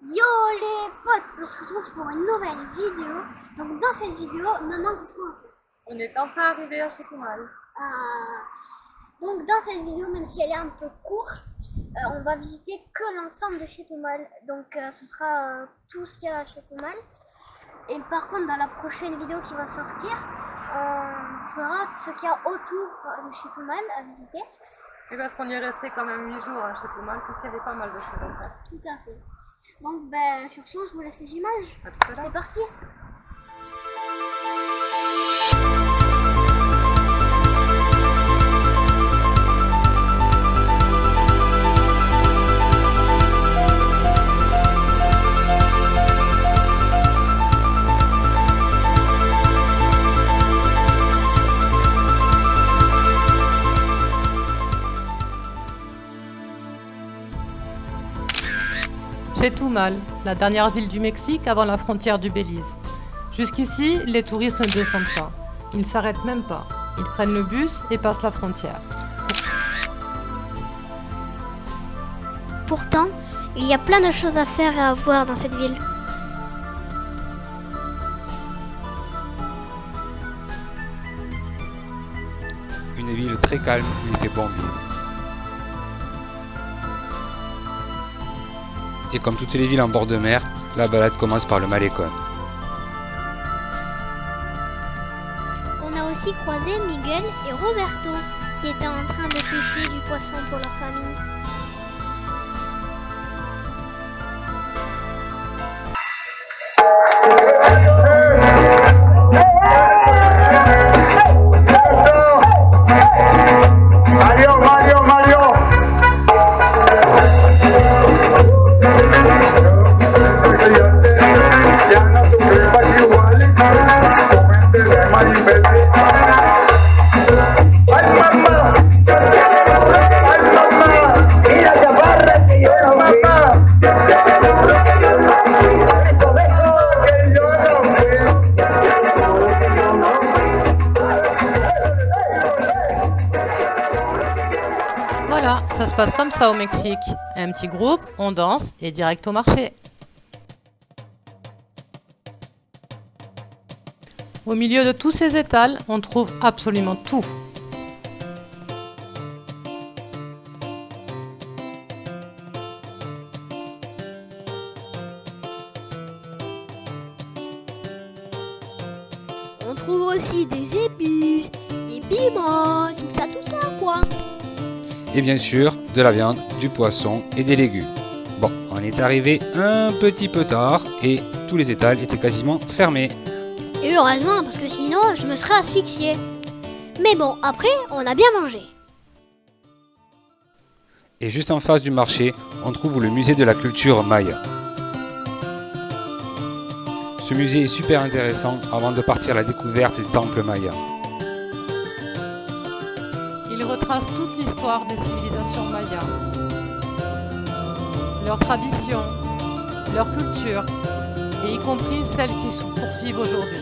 Yo les potes, on se retrouve pour une nouvelle vidéo. Donc dans cette vidéo, maman, qu'est-ce qu'on va faire? On est enfin arrivé à Chetumal. Donc dans cette vidéo, même si elle est un peu courte, on va visiter que l'ensemble de Chetumal. Donc ce sera tout ce qu'il y a à Chetumal. Et par contre, dans la prochaine vidéo qui va sortir, on fera ce qu'il y a autour de Chetumal à visiter. Et parce qu'on y est resté quand même 8 jours à Chetumal, parce qu'il y avait pas mal de choses à faire. Tout à fait. Donc ben, sur ce, je vous laisse les images. À tout à l'heure. C'est parti. Chetumal, la dernière ville du Mexique avant la frontière du Belize. Jusqu'ici, les touristes ne descendent pas. Ils ne s'arrêtent même pas. Ils prennent le bus et passent la frontière. Pourtant, il y a plein de choses à faire et à voir dans cette ville. Une ville très calme où il fait bon vivre. Et comme toutes les villes en bord de mer, la balade commence par le Malecón. On a aussi croisé Miguel et Roberto qui étaient en train de pêcher du poisson pour leur famille. Voilà, ça se passe comme ça au Mexique. Un petit groupe, on danse et direct au marché. Au milieu de tous ces étals, on trouve absolument tout. On trouve aussi des épices, des piments, tout ça quoi. Et bien sûr, de la viande, du poisson et des légumes. Bon, on est arrivé un petit peu tard et tous les étals étaient quasiment fermés. Et heureusement, parce que sinon, je me serais asphyxiée. Mais bon, après, on a bien mangé. Et juste en face du marché, on trouve le musée de la culture maya. Ce musée est super intéressant avant de partir à la découverte des temples mayas. Il retrace toute l'histoire des civilisations mayas. Leurs traditions, leur culture, et y compris celles qui se poursuivent aujourd'hui.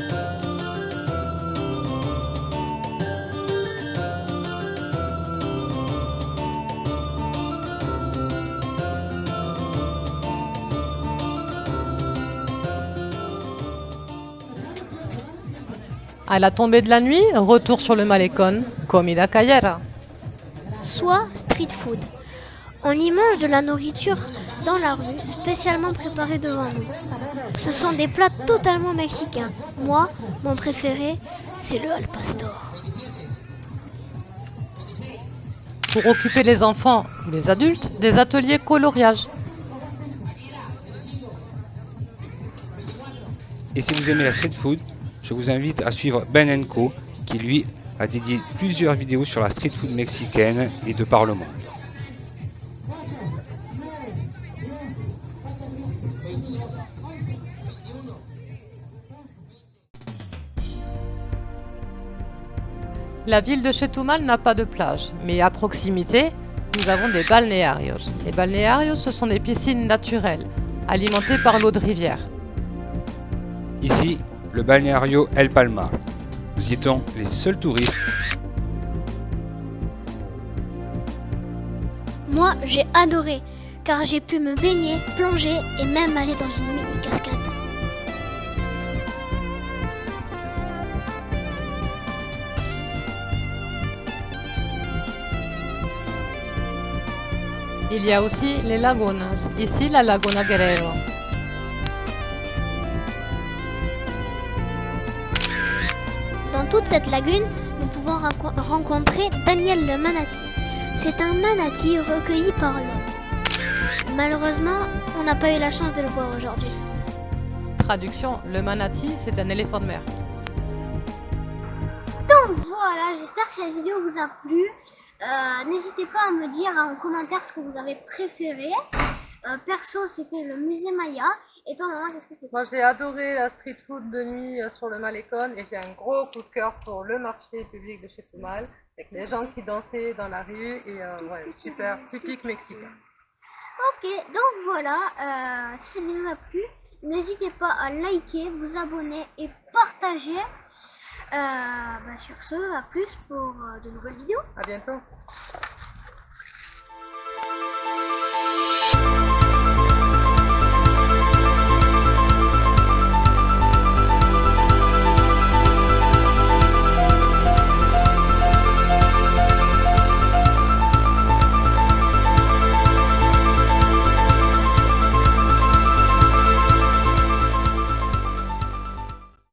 À la tombée de la nuit, retour sur le Malecón, comida callera. Soit street food. On y mange de la nourriture dans la rue, spécialement préparée devant nous. Ce sont des plats totalement mexicains. Moi, mon préféré, c'est le al pastor. Pour occuper les enfants ou les adultes, des ateliers coloriage. Et si vous aimez la street food, je vous invite à suivre Ben & Co qui lui a dédié plusieurs vidéos sur la street food mexicaine et de par le monde. La ville de Chetumal n'a pas de plage, mais à proximité, nous avons des balnearios. Les balnearios, ce sont des piscines naturelles, alimentées par l'eau de rivière. Ici, le balnéario El Palmar. Nous y étions les seuls touristes. Moi, j'ai adoré. car j'ai pu me baigner, plonger et même aller dans une mini cascade. Il y a aussi les lagunas, ici la Laguna Guerrero. Dans toute cette lagune, nous pouvons rencontrer Daniel le manatee. C'est un manatee recueilli par l'homme. Malheureusement, on n'a pas eu la chance de le voir aujourd'hui. Traduction, le manatee, c'est un éléphant de mer. Donc voilà, j'espère que cette vidéo vous a plu. N'hésitez pas à me dire en commentaire ce que vous avez préféré. Perso, c'était le musée Maya. Et toi, maman, qu'est-ce que c'était? Moi, j'ai adoré la street food de nuit sur le Malecón et j'ai un gros coup de cœur pour le marché public de Chetumal avec les gens qui dansaient dans la rue et ouais, super, typique mexicain. Ok, donc voilà, si cette vidéo vous a plu, n'hésitez pas à liker, vous abonner et partager. Sur ce, à plus pour de nouvelles vidéos. À bientôt.